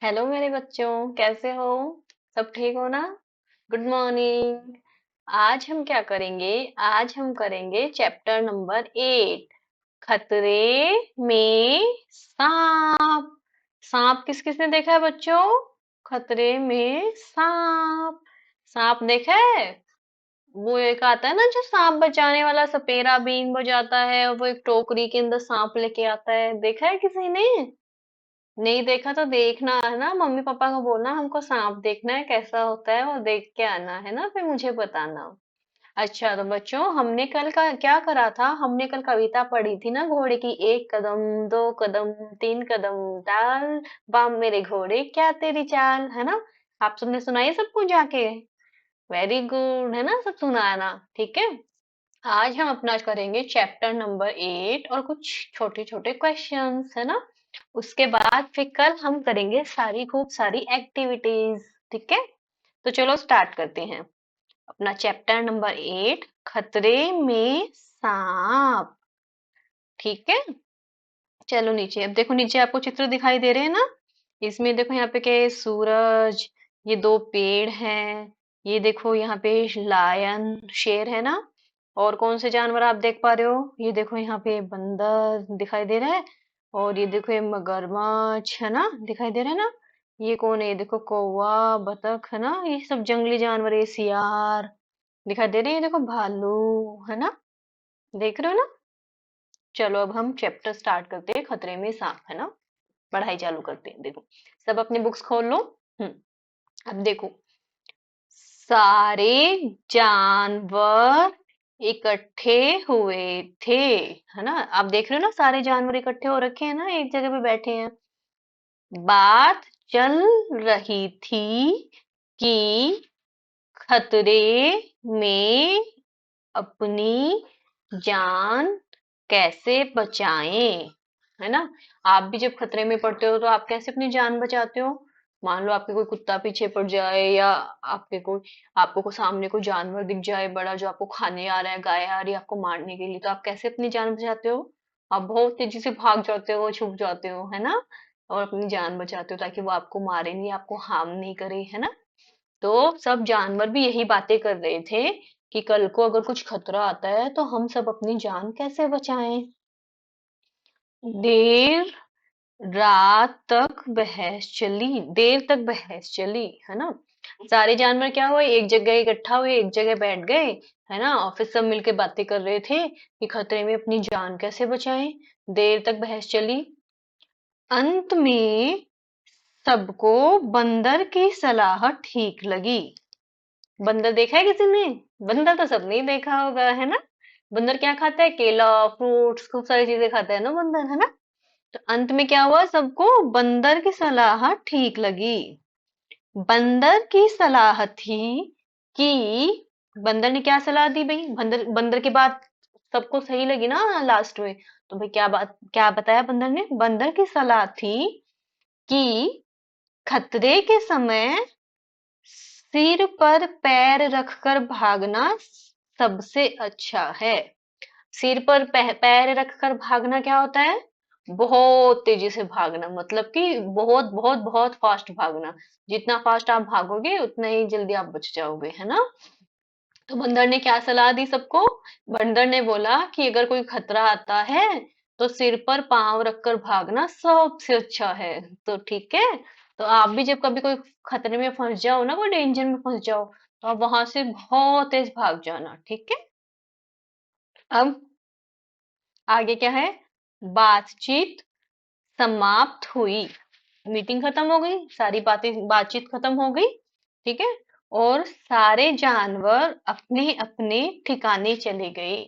Hello मेरे बच्चों, कैसे हो? सब ठीक हो ना? Good morning. आज हम क्या करेंगे? आज हम करेंगे चैप्टर नंबर 8, खतरे में सांप। सांप किस किसने देखा है बच्चों? खतरे में सांप। सांप देखा है? वो एक आता है ना जो सांप बचाने वाला, सपेरा बीन बजाता है और वो एक टोकरी के अंदर सांप लेके आता है। देखा है किसी ने? नहीं देखा तो देखना है ना, मम्मी पापा को बोलना हमको सांप देखना है, कैसा होता है वो देख के आना है ना, फिर मुझे बताना। अच्छा तो बच्चों, हमने कल का क्या करा था? हमने कल कविता पढ़ी थी ना, घोड़े की। एक कदम, दो कदम, तीन कदम डाल, बाम मेरे घोड़े क्या तेरी चाल, है ना? आप सबने सुनाई सबको जाके? वेरी गुड, है ना? सब सुनाना। ठीक है। आज हम अपना करेंगे चैप्टर नंबर 8 और कुछ छोटे छोटे क्वेश्चंस, है ना? उसके बाद फिर कल हम करेंगे सारी खूब सारी एक्टिविटीज। ठीक है। तो चलो स्टार्ट करते हैं अपना चैप्टर नंबर 8, खतरे में सांप। ठीक है। चलो नीचे, अब देखो नीचे आपको चित्र दिखाई दे रहे हैं ना? इसमें देखो यहाँ पे क्या है? सूरज, ये दो पेड़ हैं, ये देखो यहाँ पे लायन, शेर है ना? और कौन से जानवर आप देख पा रहे हो? ये देखो यहाँ पे बंदर दिखाई दे रहा है, और ये देखो ये मगरमच्छ है ना, दिखाई दे रहा है ना? ये कौन है? ये देखो कौवा, बतख है ना, ये सब जंगली जानवर है। ये सियार दिखाई दे रहे हैं, ये देखो भालू है ना? देख रहे हो ना? चलो अब हम चैप्टर स्टार्ट करते हैं, खतरे में सांप, है ना? पढ़ाई चालू करते हैं। देखो, सब अपने बुक्स खोल लो। अब देखो, सारे जानवर इकट्ठे हुए थे, है ना? आप देख रहे हो ना, सारे जानवर इकट्ठे हो रखे हैं ना, एक जगह पे बैठे हैं। बात चल रही थी कि खतरे में अपनी जान कैसे बचाएं, है ना? आप भी जब खतरे में पड़ते हो तो आप कैसे अपनी जान बचाते हो? मान लो आपके कोई कुत्ता पीछे पड़ जाए, या आपको सामने कोई जानवर दिख जाए बड़ा, जो आपको खाने आ रहा है, गाय आ रही है आपको मारने के लिए, तो आप कैसे अपनी जान बचाते हो? आप बहुत तेजी से भाग जाते हो, छुप जाते हो, है ना? और अपनी जान बचाते हो ताकि वो आपको मारे नहीं, आपको हार्म नहीं करे, है ना? तो सब जानवर भी यही बातें कर रहे थे कि कल को अगर कुछ खतरा आता है तो हम सब अपनी जान कैसे बचाएं। देर रात तक बहस चली, देर तक बहस चली, है ना? सारे जानवर क्या हुए, एक जगह इकट्ठा हुए, एक जगह बैठ गए, है ना? और फिर सब मिलके बातें कर रहे थे कि खतरे में अपनी जान कैसे बचाएं। देर तक बहस चली। अंत में सबको बंदर की सलाह ठीक लगी। बंदर देखा है किसी ने? बंदर तो सबने ही देखा होगा, है ना? बंदर क्या खाता है? केला, फ्रूट्स, खूब सारी चीजें खाता है ना बंदर, है ना? तो अंत में क्या हुआ? सबको बंदर की सलाह ठीक लगी। बंदर की सलाह थी कि, बंदर ने क्या सलाह दी भाई? बंदर बंदर की बात सबको सही लगी ना लास्ट में? तो भाई क्या बात, क्या बताया बंदर ने? बंदर की सलाह थी कि खतरे के समय सिर पर पैर रखकर भागना सबसे अच्छा है। सिर पर पैर रखकर भागना क्या होता है? बहुत तेजी से भागना, मतलब कि बहुत बहुत बहुत फास्ट भागना। जितना फास्ट आप भागोगे उतना ही जल्दी आप बच जाओगे, है ना? तो बंदर ने क्या सलाह दी सबको? बंदर ने बोला कि अगर कोई खतरा आता है तो सिर पर पांव रखकर भागना सबसे अच्छा है। तो ठीक है। तो आप भी जब कभी कोई खतरे में फंस जाओ ना, कोई डेंजर में फंस जाओ, तो आप वहां से बहुत तेज भाग जाना। ठीक है। अब आगे क्या है? बातचीत समाप्त हुई। मीटिंग खत्म हो गई, सारी बातें, बातचीत खत्म हो गई। ठीक है। और सारे जानवर अपने अपने ठिकाने चले गए।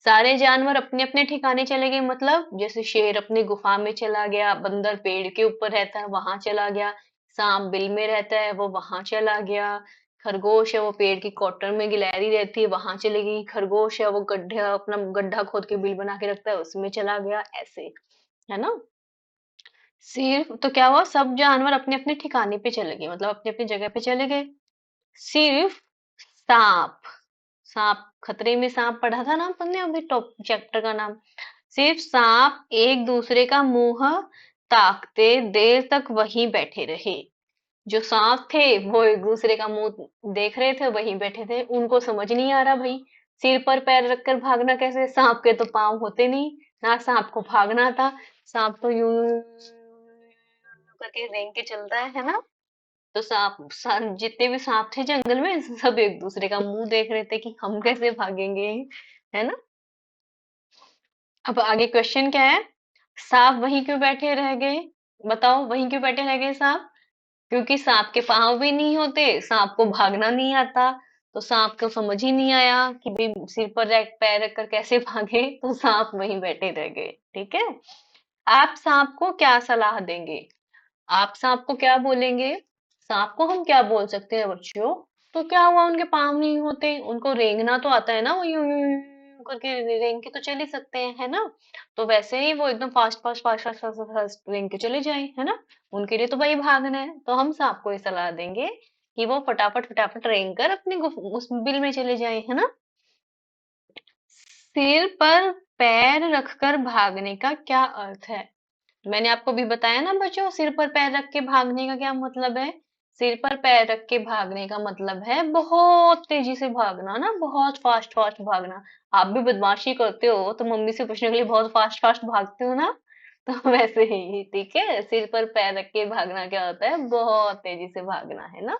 सारे जानवर अपने अपने ठिकाने चले गए, मतलब जैसे शेर अपनी गुफा में चला गया, बंदर पेड़ के ऊपर रहता है वहां चला गया, सांप बिल में रहता है वो वहां चला गया, खरगोश है वो पेड़ की कॉटन में गिलहरी रहती है वहां चली गई, खरगोश है वो गड्ढा, अपना गड्ढा खोद के बिल बना के रखता है उसमें चला गया, ऐसे, है ना? सिर्फ तो क्या हुआ, सब जानवर अपने अपने ठिकाने पे चले गए, मतलब अपनी अपनी जगह पे चले गए। सिर्फ सांप, सांप, खतरे में सांप पढ़ा था ना अपन ने अभी, टॉप चैप्टर का नाम। सिर्फ सांप एक दूसरे का मुंह ताकते देर तक वहीं बैठे रहे। जो सांप थे वो एक दूसरे का मुंह देख रहे थे, वहीं बैठे थे। उनको समझ नहीं आ रहा भाई, सिर पर पैर रखकर भागना कैसे, सांप के तो पांव होते नहीं, ना सांप को भागना था। सांप तो यूं यूं करके रेंग के चलता है ना। तो जितने भी सांप थे जंगल में, सब एक दूसरे का मुंह देख रहे थे कि हम कैसे भागेंगे, है ना। अब आगे क्वेश्चन क्या है, सांप वहीं क्यों बैठे रह गए, बताओ वहीं क्यों बैठे रह गए सांप। क्योंकि सांप के पाँव भी नहीं होते, सांप को भागना नहीं आता। तो सांप को समझ ही नहीं आया कि भाई सिर पर पैर रखकर कैसे भागे, तो सांप वहीं बैठे रह गए। ठीक है। आप सांप को क्या सलाह देंगे, आप सांप को क्या बोलेंगे। सांप को हम क्या बोल सकते हैं बच्चों, तो क्या हुआ उनके पाँव नहीं होते, उनको रेंगना तो आता है ना, वो यूं यूं यूं करके रेंग के तो चल ही सकते हैं, है ना। तो वैसे ही वो एकदम fast fast fast fast fast fast रेंग के चले जाए, है ना। उनके लिए तो भाई भागना है, तो हम सांप को ये सलाह देंगे कि वो फटाफट फटाफट रेंग कर अपने उस बिल में चले जाए, है ना। सिर पर पैर रखकर भागने का क्या अर्थ है, मैंने आपको भी बताया ना बच्चों, सिर पर पैर रख के भागने का क्या मतलब है। सिर पर पैर रख के भागने का मतलब है बहुत तेजी से भागना ना, बहुत फास्ट फास्ट भागना। आप भी बदमाशी करते हो तो मम्मी से पूछने के लिए बहुत फास्ट फास्ट भागते हो ना। तो वैसे ही ठीक है, सिर पर पैर रख के भागना क्या होता है, बहुत तेजी से भागना, है ना।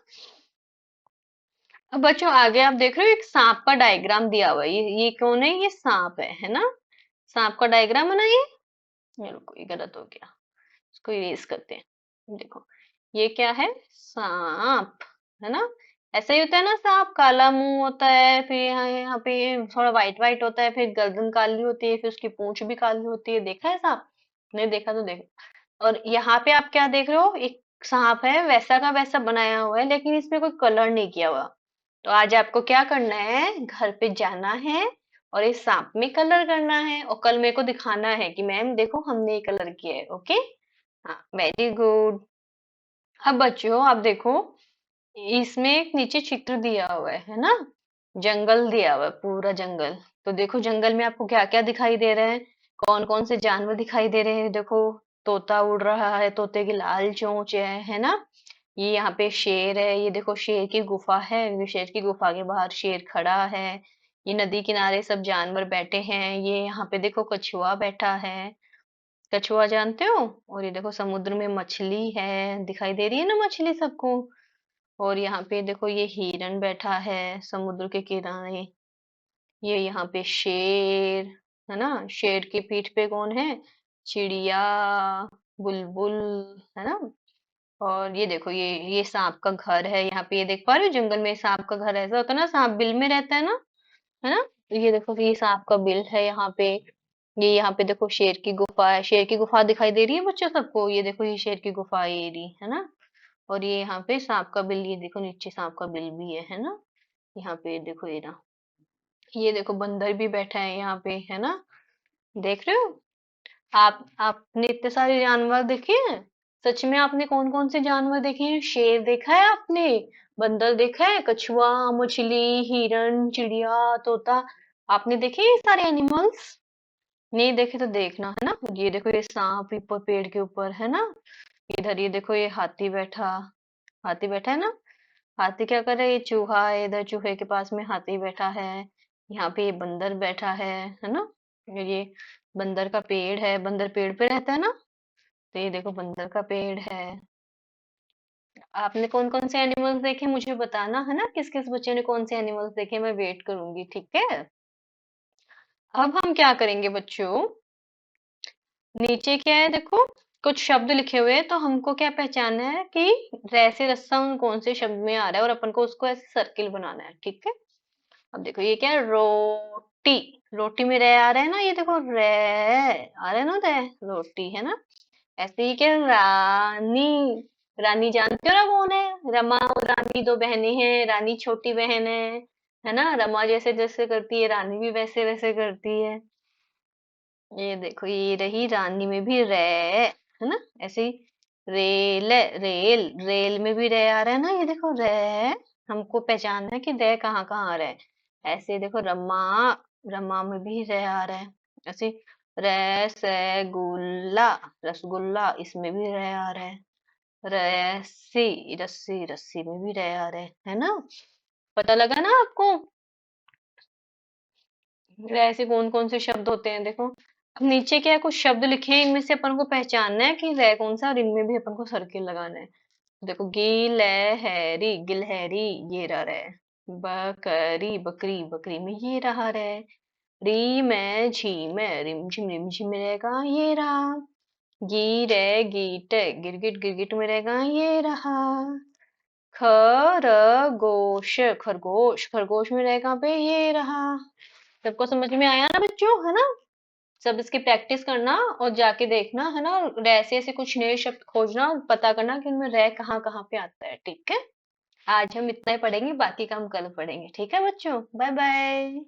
अब बच्चों आगे आप देख रहे हो एक सांप का डायग्राम दिया हुआ है, ये कौन है, ये सांप है ना। सांप का डायग्राम है ना ये रुको, ये गलत हो गया, इसको इरेज करते हैं। देखो ये क्या है, सांप, है ना। ऐसा ही होता है ना, सांप काला मुंह होता है, फिर यहाँ यहाँ पे थोड़ा व्हाइट व्हाइट होता है, फिर गर्दन काली होती है, फिर उसकी पूंछ भी काली होती है, देखा है सांप, नहीं देखा तो देखो। और यहाँ पे आप क्या देख रहे हो, एक सांप है वैसा का वैसा बनाया हुआ है, लेकिन इसमें कोई कलर नहीं किया हुआ। तो आज आपको क्या करना है, घर पे जाना है और इस सांप में कलर करना है, और कल मेरे को दिखाना है कि मैम देखो हमने ये कलर किया है, ओके। हाँ वेरी गुड। अब बच्चों आप देखो, इसमें एक नीचे चित्र दिया हुआ है ना, जंगल दिया हुआ है पूरा जंगल। तो देखो जंगल में आपको क्या क्या दिखाई दे रहे हैं, कौन कौन से जानवर दिखाई दे रहे हैं, देखो तोता उड़ रहा है, तोते की लाल चोंच है ना। ये यहाँ पे शेर है, ये देखो शेर की गुफा है, ये शेर की गुफा के बाहर शेर खड़ा है। ये नदी किनारे सब जानवर बैठे हैं, ये यहाँ पे देखो कछुआ बैठा है, कछुआ जानते हो। और ये देखो समुद्र में मछली है, दिखाई दे रही है ना मछली सबको। और यहाँ पे देखो ये हिरन बैठा है समुद्र के किनारे। ये यहाँ पे शेर, है ना, शेर की पीठ पे कौन है, चिड़िया, बुलबुल, है ना। और ये देखो ये सांप का घर है, यहाँ पे ये देख पा रहे हो जंगल में सांप का घर ऐसा होता है ना, सांप बिल में रहता है ना। तो ये देखो ये सांप का बिल है यहाँ पे। ये यहाँ पे देखो शेर की गुफा है, शेर की गुफा दिखाई दे रही है बच्चों सबको, ये देखो ये शेर की गुफा ये रही है ना। और ये यहाँ पे सांप का बिल, ये देखो नीचे सांप का बिल भी है ना। यहाँ पे देखो ये ना, ये देखो बंदर भी बैठा है यहाँ पे, है ना, देख रहे हो। आपने इतने सारे जानवर देखे हैं, सच में आपने कौन कौन से जानवर देखे हैं, शेर देखा है आपने, बंदर देखा है, कछुआ, मछली, हिरन, चिड़िया, तोता, आपने देखे ये सारे एनिमल्स। नहीं देखे तो देखना, है ना। ये देखो ये सांप ऊपर पेड़ के ऊपर, है ना। इधर ये देखो ये हाथी बैठा है ना। हाथी क्या कर रहा है, ये चूहा है, इधर चूहे के पास में हाथी बैठा है। यहाँ पे ये बंदर बैठा है ना। ये बंदर का पेड़ है, बंदर पेड़ पे रहता है ना। तो ये देखो बंदर का पेड़ है। आपने कौन कौन से एनिमल्स देखे मुझे बताना, है ना, किस किस बच्चे ने कौन से एनिमल्स देखे, मैं वेट करूंगी, ठीक है। अब हम क्या करेंगे बच्चों, नीचे क्या है देखो, कुछ शब्द लिखे हुए हैं, तो हमको क्या पहचानना है कि रै से रस्सा कौन से शब्द में आ रहा है, और अपन को उसको ऐसे सर्किल बनाना है, ठीक है। अब देखो ये क्या है, रोटी, रोटी में रे आ रहा है ना, ये देखो रे आ रहा है ना, रे, रोटी, है ना। ऐसे ही क्या, रानी, रानी जानते हो ना कौन है, रमा और रानी दो बहनें हैं, रानी छोटी बहन है ना। रमा जैसे जैसे करती है, रानी भी वैसे वैसे करती है। ये देखो ये रही, रानी में भी रे, है ना, ऐसे ही। रेल है, रेल, रेल में भी रे आ रहा है ना, ये देखो रे, हमको पहचानना है कि रे कहाँ कहाँ आ रहा है। ऐसे ही देखो रमा, रमा में भी रे आ रहा है, ऐसे। रसगुल्ला, रसगुल्ला, इसमें भी रे आ रहा है। रस्सी, रस्सी, रस्सी में भी रे आ रहा है ना? पता लगा ना आपको? ऐसे कौन कौन से शब्द होते हैं देखो। अब नीचे क्या है, कुछ शब्द लिखे हैं, इनमें से अपन को पहचानना है कि रे कौन सा, और इनमें भी अपन को सर्किल लगाना है। देखो, गिलहरी, गिलहरी, ये रहा रे। बकरी, बकरी, बकरी में ये रहा रे। री में झी में, रिम झिम में रहेगा ये रहा। गिरे गीट, गिरगिट, गिरगिट में रहेगा ये रहा। खरगोश, खरगोश, खरगोश में रहेगा पे ये रहा। सबको समझ में आया ना बच्चों, है ना? सब इसकी प्रैक्टिस करना और जाके देखना, है ना? और ऐसे ऐसे कुछ नए शब्द खोजना और पता करना कि उनमें रह कहाँ कहाँ पे आता है, ठीक है? आज हम इतना ही पढ़ेंगे, बाकी का हम कल पढ़ेंगे, ठीक है बच्चों? Bye bye.